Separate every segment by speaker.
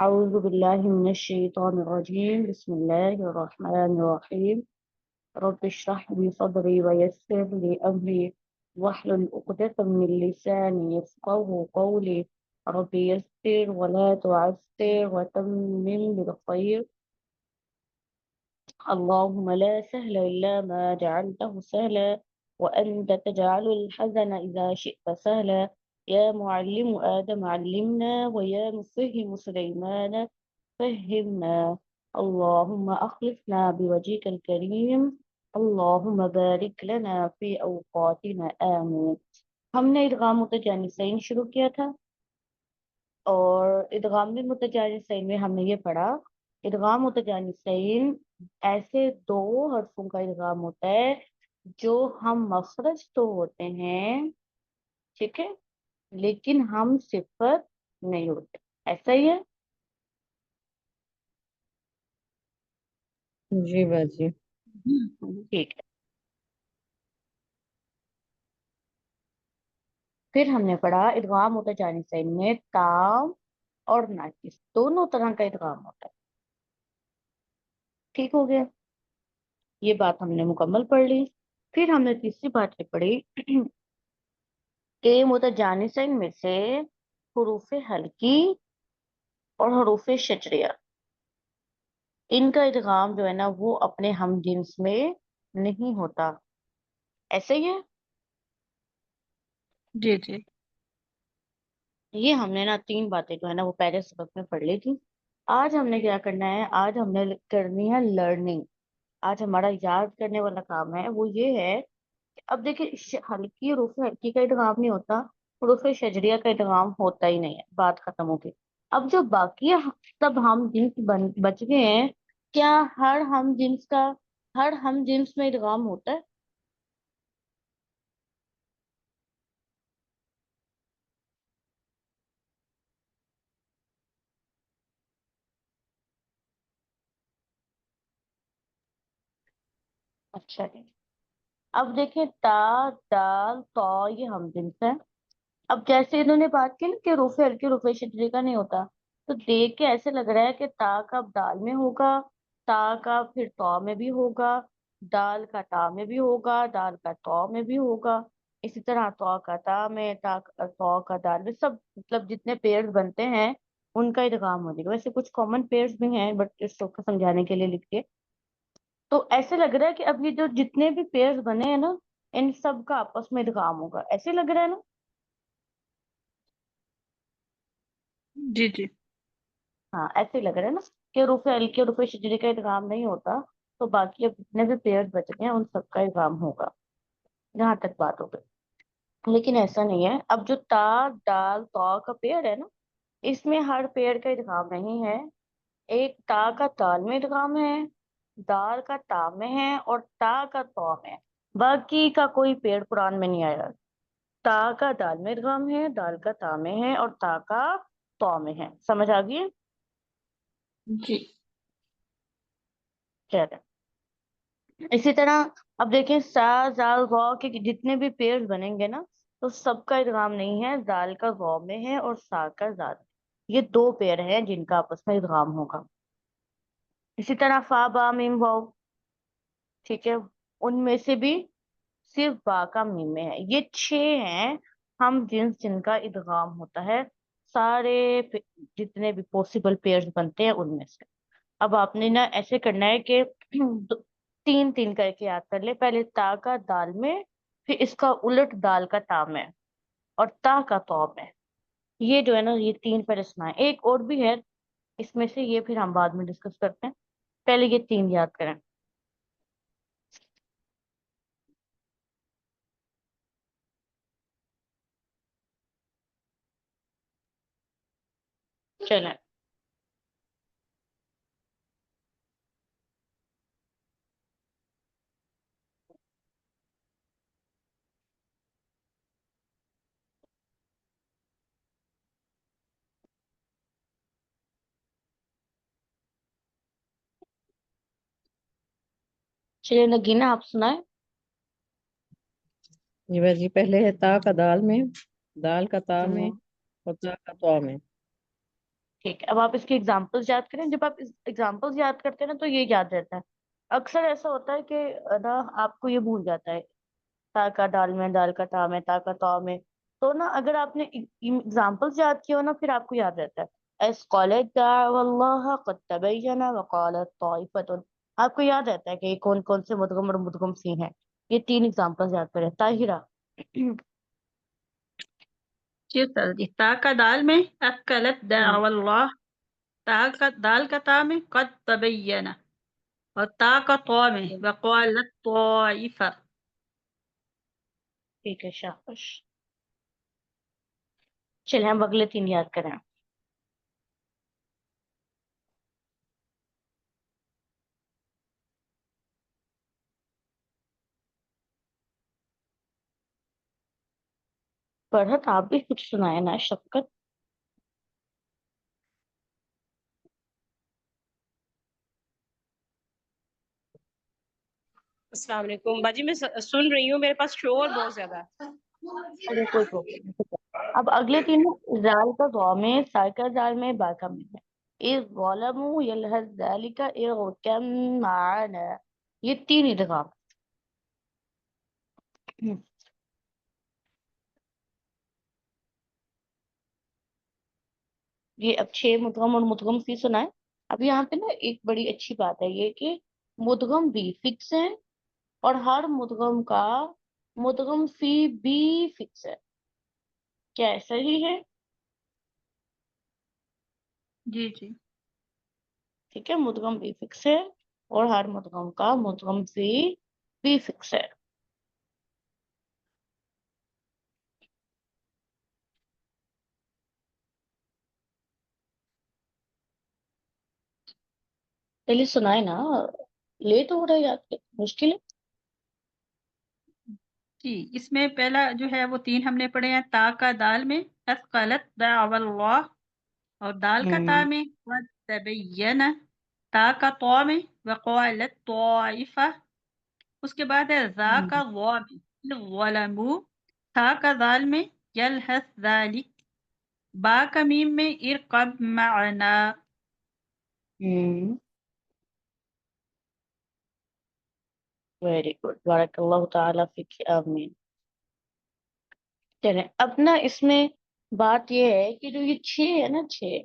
Speaker 1: أعوذ بالله من الشيطان الرجيم بسم الله الرحمن الرحيم رب اشرح لي صدري ويسر لي أمري واحلل عقدة من لساني يفقهوا قولي رب يسر ولا تعسر وتمم بالخير اللهم لا سهل إلا ما جعلته سهلا وأنت تجعل الحزن إذا شئت سهلا يا معلم آدم علمنا ويا مفهم سليمان فهمنا اللهم أخلصنا بوجهك الكريم اللهم بارك لنا في أوقاتنا آمين. हमने इदगाम मुतजानिसैन शुरू किया था और इदगाम में मुतजानिसैन में हमने ये पढ़ा इदगाम मुतजानिसैन ऐसे दो हर्फों का इदगाम होता है जो हम मखरज तो होते हैं, ठीक है, लेकिन हम सिफत नहीं होते। ऐसा ही है।
Speaker 2: जी बाजी।
Speaker 1: ठीक है। फिर हमने पढ़ा इदगाम मुतजानिसैन में ताम और नाकिस दोनों तरह का इदगाम होता है। ठीक हो गया, ये बात हमने मुकम्मल पढ़ ली। फिर हमने तीसरी बात ये पढ़ी कि मुतजानिसैन में से हुरूफ हल्की और हुरूफ शजरिया इनका इदगाम जो है ना वो अपने हम जिन्स में नहीं होता। ऐसे ही है।
Speaker 2: जी जी।
Speaker 1: ये हमने ना तीन बातें जो है ना वो पहले सबक में पढ़ ली थी। आज हमने क्या करना है, आज हमने करनी है लर्निंग। आज हमारा याद करने वाला काम है वो ये है कि अब देखिए हल्की रूफ हल्की का इदगाम नहीं होता, रूफ शजरिया का इदगाम होता ही नहीं है, बात खत्म हो गई। अब जो बाकी सब हम जिन्स बच गए हैं, क्या हर हम जिन्स में इदगाम होता है? अच्छा जी। अब देखिए ता दाल तो ये हम जिन्स है। अब जैसे इन्होंने बात की ना कि रुफे हल्के रुफे शजरे का नहीं होता, तो देख के ऐसे लग रहा है कि ता का अब दाल में होगा, ता का फिर तौ में भी होगा, दाल का ता में भी होगा, दाल का तौ में भी होगा, इसी तरह तौ का ता में, तौ का दाल में, सब मतलब जितने पेयर्स बनते हैं उनका इदगाम हो जाएगा। वैसे कुछ कॉमन पेयर्स भी हैं बट इसको समझाने के लिए लिख के, तो ऐसे लग रहा है कि अब ये जो जितने भी पेयर्स बने हैं ना इन सब का आपस में इदगाम होगा, ऐसे लग रहा है ना।
Speaker 2: जी जी।
Speaker 1: हाँ ऐसे ही लग रहा है ना कि रुफे हल्के रुफे शजरे का इदगाम नहीं होता, तो बाकी अब जितने भी पेयर बच गए हैं उन सबका इदगाम होगा, जहां तक बात हो गई। लेकिन ऐसा नहीं है। अब जो ता दाल तौ का पेयर है ना, इसमें हर पेयर का इदगाम नहीं है। एक ता का दाल में इदगाम है, दाल का ता में है और ता का तौ में है। बाकी का कोई पेड़ कुरान में नहीं आया। ता का दाल में इदगाम है, दाल का ता में है और ता का तौ में है। समझ आ गई?
Speaker 2: जी
Speaker 1: चलो इसी तरह अब देखें सा जाल गौ के जितने भी पेयर बनेंगे ना, तो सबका इदगाम नहीं है, जाल का गौ में है और सा का जाल में। ये दो पेयर हैं जिनका आपस में इदगाम होगा। इसी तरह फा बा मीम वाव, ठीक है, उनमें से भी सिर्फ बा का मीम में है। ये छह हैं हम जिनका इदगाम होता है, सारे जितने भी पॉसिबल पेयर्स बनते हैं उनमें से। अब आपने ना ऐसे करना है कि तीन तीन करके याद कर ले। पहले ता का दाल में, फिर इसका उलट दाल का ता में और ता का तौ में। ये जो है ना ये तीन पहले सुनाए। एक और भी है इसमें से, ये फिर हम बाद में डिस्कस करते हैं। पहले ये तीन याद करें। चलें। चलिए नगीना आप सुनाए।
Speaker 2: जी बाजी। पहले है ता का दाल में, दाल का ता में
Speaker 1: हम्म।
Speaker 2: और ता का तौ में।
Speaker 1: ٹھیک ہے، اب آپ اس کی ایگزامپلس یاد کریں. جب آپ ایگزامپلس یاد کرتے ہیں نا تو یہ یاد رہتا ہے. اکثر ایسا ہوتا ہے کہ نا آپ کو یہ بھول جاتا ہے. تا کا دال میں، دال کا تا میں، تا کا تا میں. تو نا اگر آپ نے ایگزامپلس یاد کیا ہو نا پھر آپ کو یاد رہتا ہے. اس قالت دعوا اللہ قد تبین وقالت طائفۃ. آپ کو یاد رہتا ہے کہ یہ کون کون سے مدغم اور مدغم سی ہیں. یہ 3 ایگزامپلس یاد کریں. طاہرہ.
Speaker 2: جی سر جی، تا کا دال میں اکلت دعوا اللہ، تا کا دال کا تا میں قد تبین، اور تا کا طا میں وقالت طائفہ.
Speaker 1: ٹھیک ہے، شاباش. چلیں ہم اگلے 3 یاد کریں. فرحت آپ بھی کچھ سنائے نا. شفقت.
Speaker 3: السلام علیکم باجی، میں سن رہی ہوں، میرے پاس شور بہت زیادہ ہے.
Speaker 1: ارے کوئی پرابلم نہیں. اب اگلے 3 زال کا ضا میں، سا کا زال میں، با کا میں ہے. اذ ظلموا یلحظ ذالک ارکم معنا. یہ 3 ادغام. یہ اب 6 مدغم اور مدغم فی سنائے. اب یہاں پہ نا ایک بڑی اچھی بات ہے یہ کہ مدغم بھی فکس ہے اور ہر مدغم کا مدغم فی بھی فکس ہے. کیا ایسا ہی ہے؟
Speaker 2: جی جی
Speaker 1: ٹھیک ہے، مدغم بھی فکس ہے اور ہر مدغم کا مدغم فی بھی فکس ہے. چلیے سنائے نا. لیٹ ہو رہا ہے، یاد مشکل ہے.
Speaker 2: جی، اس میں پہلا جو ہے وہ 3 ہم نے پڑھے ہیں. تا کا دال میں اثقلت دعوا اللہ، اور دال کا تا میں قد تبین، تا کا طا میں وقالت طائفہ. اس کے بعد ہے ذا کا وا میں ظلموا، تا کا دال میں یلحظ ذالک، با کا میم میں ارقب معنا.
Speaker 1: ویری گڈ، بارک اللہ تعالیٰ فیک. آمین. چلیں اب نا اس میں بات یہ ہے کہ جو یہ 6 ہے نا 6،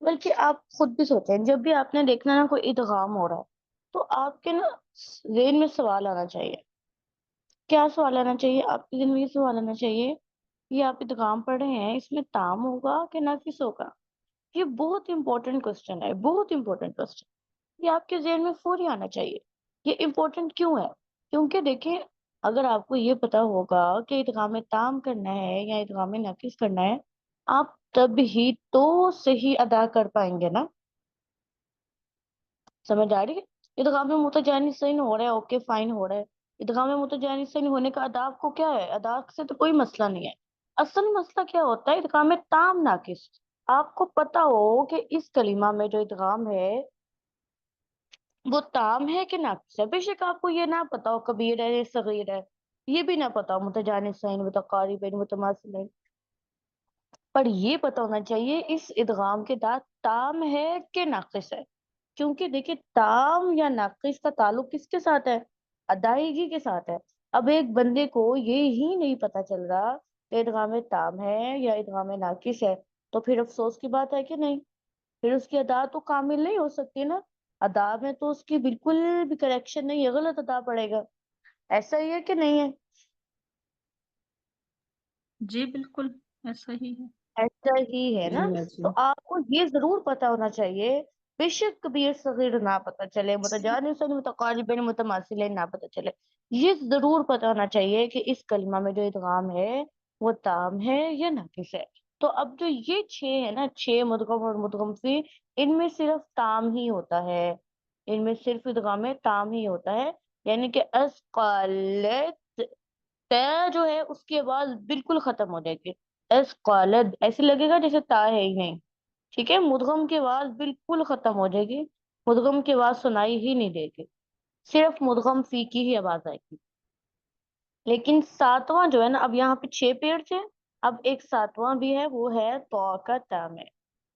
Speaker 1: بلکہ آپ خود بھی سوچیں جب بھی آپ نے دیکھنا نا کوئی ادغام ہو رہا ہے تو آپ کے نا ذہن میں سوال آنا چاہیے. کیا سوال آنا چاہیے آپ کے ذہن میں؟ یہ سوال آنا چاہیے یہ آپ ادغام پڑھ رہے ہیں اس میں تام ہوگا کہ ناقص ہوگا. یہ بہت امپورٹنٹ کوسچن ہے، بہت امپورٹنٹ کوسچن. یہ آپ کے ذہن میں فوری آنا چاہیے. یہ امپورٹنٹ کیوں ہے؟ کیونکہ دیکھیں اگر آپ کو یہ پتا ہوگا کہ ادغام تام کرنا ہے یا ادغام ناقص کرنا ہے آپ تب ہی تو صحیح ادا کر پائیں گے نا. سمجھ آ رہی ہے؟ ادغام متجانس صحیح ہو رہا ہے، اوکے فائن ہو رہا ہے. ادغام متجانس صحیح ہونے کا ادا کو کیا ہے؟ ادا سے تو کوئی مسئلہ نہیں ہے. اصل مسئلہ کیا ہوتا ہے؟ ادغام تام ناقص. آپ کو پتا ہو کہ اس کلمہ میں جو ادغام ہے وہ تام ہے کہ ناقص ہے. بے شک آپ کو یہ نہ پتا ہو کبیر ہے صغیر ہے، یہ بھی نہ پتا ہو متجانسین متقاربین متماثلین، پر یہ پتا ہونا چاہیے اس ادغام کے دانت تام ہے کہ ناقص ہے. کیونکہ دیکھیں تام یا ناقص کا تعلق کس کے ساتھ ہے؟ ادائیگی کے ساتھ ہے. اب ایک بندے کو یہ ہی نہیں پتا چل رہا کہ ادغام تام ہے یا ادغام ناقص ہے تو پھر افسوس کی بات ہے کہ نہیں؟ پھر اس کی ادا تو کامل نہیں ہو سکتی نا. ادا میں تو اس کی بالکل بھی کریکشن نہیں ہے، غلط ادا پڑے گا. ایسا ہی ہے کہ نہیں ہے؟
Speaker 2: جی بالکل ایسا ہی ہے.
Speaker 1: ایسا ہی ہے نا. تو آپ کو یہ ضرور پتا ہونا چاہیے، بے شک کبیر صغیر نہ پتا چلے، متجانسین متقاربین متماثلین نہ پتا چلے، یہ ضرور پتا ہونا چاہیے کہ اس کلمہ میں جو ادغام ہے وہ تام ہے یا ناقص ہے. تو اب جو یہ 6 ہے نا 6 مدغم اور مدغم فی، ان میں صرف تام ہی ہوتا ہے، ان میں صرف ادغام تام ہی ہوتا ہے. یعنی کہ اسقالت ت جو ہے اس کی آواز بالکل ختم ہو جائے گی. اسقالد ایسے لگے گا جیسے تا ہے ہی نہیں. ٹھیک ہے، مدغم کی آواز بالکل ختم ہو جائے گی، مدغم کی آواز سنائی ہی نہیں دے گی، صرف مدغم فی کی ہی آواز آئے گی. لیکن 7واں جو ہے نا، اب یہاں پہ 6 پیڑ تھے، اب ایک 7واں بھی ہے، وہ ہے تو کا تا میں.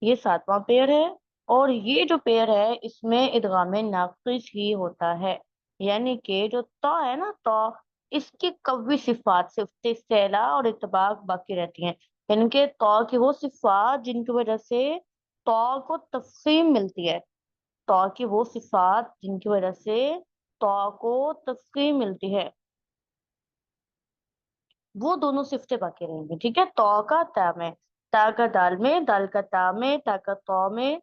Speaker 1: یہ 7واں पेयर है, اور ये जो पेयर है इसमें इदगाम नाकिस ही होता है, यानी कि जो तो है ना, तो इसकी कवी सिफात सिफ्त इस्तेला और इतबाक बाकी रहती हैं, यानी कि तो की वो सिफात जिनकी वजह से तो को तफसीम मिलती है, तो की वो सिफात जिनकी वजह से तो को तफसीम मिलती है, वो दोनों सिफ्तें बाकी रहेंगी। ठीक है, तो का ता में, ता का दाल में, दाल का ता में, ता का तो में,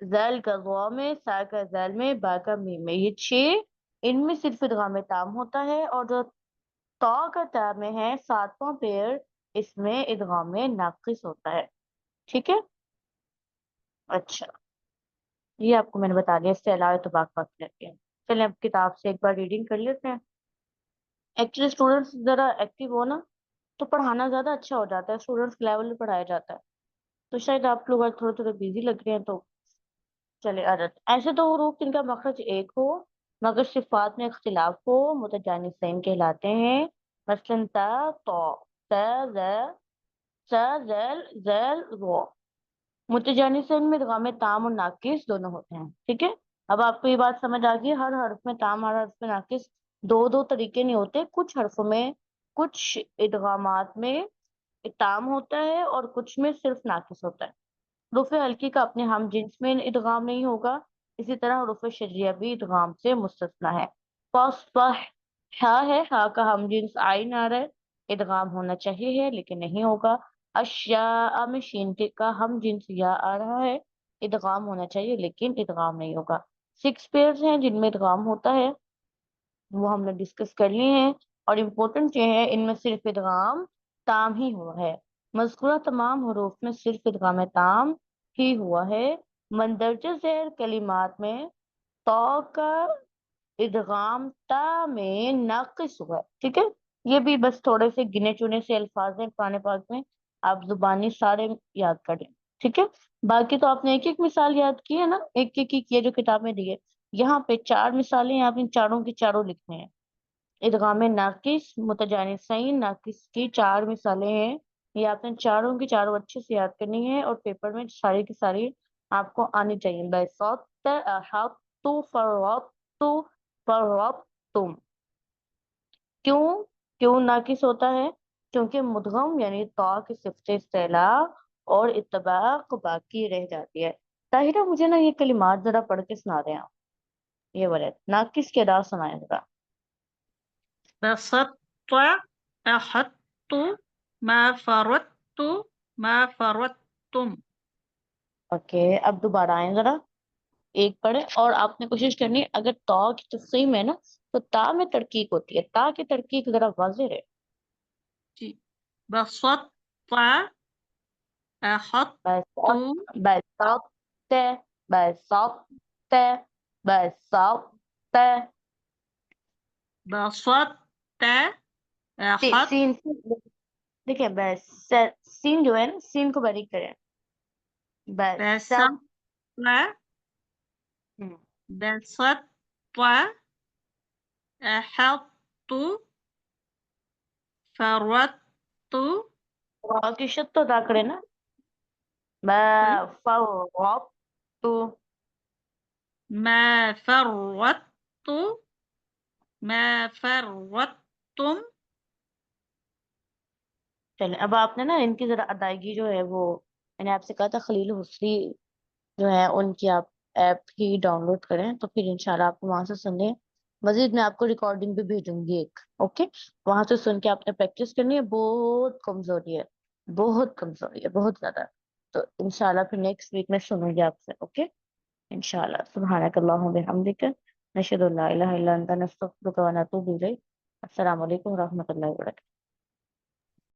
Speaker 1: जैल का ज़ो में, सा का जैल में, बा का मीम में, ये 6, इनमें सिर्फ इदगाम ताम होता है, और जो तो का ता में है 7वां पेयर, इसमें इदगाम नाकिस होता है। ठीक है, अच्छा, ये आपको मैंने बता दिया, इससे अलावा तो बाकी रहती है। चलिए अब किताब से एक बार रीडिंग कर लेते हैं। एक्चुअली स्टूडेंट्स जरा एक्टिव हो ना, तो पढ़ाना ज्यादा अच्छा हो जाता है, स्टूडेंट्स लेवल पे पढ़ाया जाता है। तो शायद आप लोग आज थोड़े थोड़े बिजी लग रहे हैं, तो चले आ जाते। ऐसे तो हुरूफ जिनका मखरज एक हो मगर सिफात में इख्तिलाफ हो मुतजानिसैन कहलाते हैं। मसलन ता, तो, ता, ज़ा, सा, ज़ैल, ज़ैल, ज़ो। मुतजानिसैन में इदगाम ताम और नाकिस दोनों होते हैं। ठीक है, अब आपको ये बात समझ आ गई, हर हर्फ में ताम, हर हर्फ में नाकिस, दो दो तरीके नहीं होते। कुछ हर्फों में, कुछ इदगामात में ताम होता है और कुछ में सिर्फ नाकिस होता है। हरूफ हल्की का अपने हम जिन्स में इदगाम नहीं होगा, इसी तरह हरूफ शर्रिया भी इदगाम से मुस्तस्ना है। फस्फह, हा है, हा का हम जिन्स आइन आ रहा है, इदगाम होना चाहिए है लेकिन नहीं होगा। अश्या में शीन का हम जिन्स या आ रहा है, इदगाम होना चाहिए लेकिन इदगाम नहीं होगा। 6 पेयर्स हैं जिनमें इदगाम होता है, वो हमने डिस्कस कर लिए हैं, और इम्पोर्टेंट ये है इनमें सिर्फ इदगाम ताम ही हुआ है। मज़कूरा तमाम हरूफ में सिर्फ इदगाम ताम ही हुआ है। मंदरजा ज़ैल कलिमात में तो का इदगाम ता में नाकिस हुआ है। ठीक है, ये भी बस थोड़े से गिने चुने से अल्फाज हैं कुरान पाक में, आप जुबानी सारे याद कर लें। ठीक है, बाकी तो आपने एक एक मिसाल याद की है ना, एक एक ही किए जो किताब में दी है। यहाँ पे 4 मिसालें हैं, आप इन चारों की चारों लिखने हैं। इदगाम नाकिस मुतजानिसैन नाकिस की 4 मिसालें हैं, ये आपने चारों की चारों अच्छे से याद करनी है, और पेपर में सारी की सारी आपको आनी चाहिए। बैसत, अहत्तु, फरत्तु, फरत्तुम। क्यों, क्यों नाकिस होता है? क्योंकि मुदगम यानी तो की सिफ्त इस्तेला और इत्तबाक बाकी रह जाती है। ताहिरा मुझे ना ये कलिमात जरा पढ़ के सुना रहे हैं आप, ये वाले नाकिस के अदा सुनाए जरा।
Speaker 2: بسطت أحط ما فرطت ما فرطتم
Speaker 1: ओके, अब दोबारा आए जरा, एक पढ़े, और आपने कोशिश करनी है अगर तो की तस्कीम है ना, तो ता में तड़कीक होती है, ता की तड़कीक जरा वाज़ेह रहे।
Speaker 2: जी بسطت أحط
Speaker 1: बसत, बसत, बसत, बसत।
Speaker 2: بسطت أحط
Speaker 1: सीन, देखिए बस, सीन जो है ना, सीन को बारीक करें।
Speaker 2: بسطت
Speaker 1: बसत,
Speaker 2: بسطت أحط فرطت
Speaker 1: वाव की शद तो अदा करें ना, फरत तो।
Speaker 2: ما فرطت ما فرطتم
Speaker 1: चलें, अब आपने ना इनकी जरा अदायगी जो है वो, मैंने आपसे कहा था खलील हुसरी जो है उनकी आप ऐप ही डाउनलोड करें, तो फिर इंशाल्लाह आपको वहां से सुनने। मजीद मैं आपको रिकॉर्डिंग भी भेजूंगी एक, ओके, वहां से सुन के आपने प्रैक्टिस करनी है। बहुत कमजोरी है, बहुत कमजोरी है, बहुत ज्यादा। तो इंशाल्लाह फिर नेक्स्ट वीक में सुनूंगी आपसे, ओके। इंशाल्लाह, सुब्हानक अल्लाहुम्मा बिहम्दिका, नशहदु अल्ला इलाहा इल्ला अंता, नस्तगफिरुका व नतूबु इलैक। अस्सलामु अलैकुम व रहमतुल्लाहि व बरकातहू।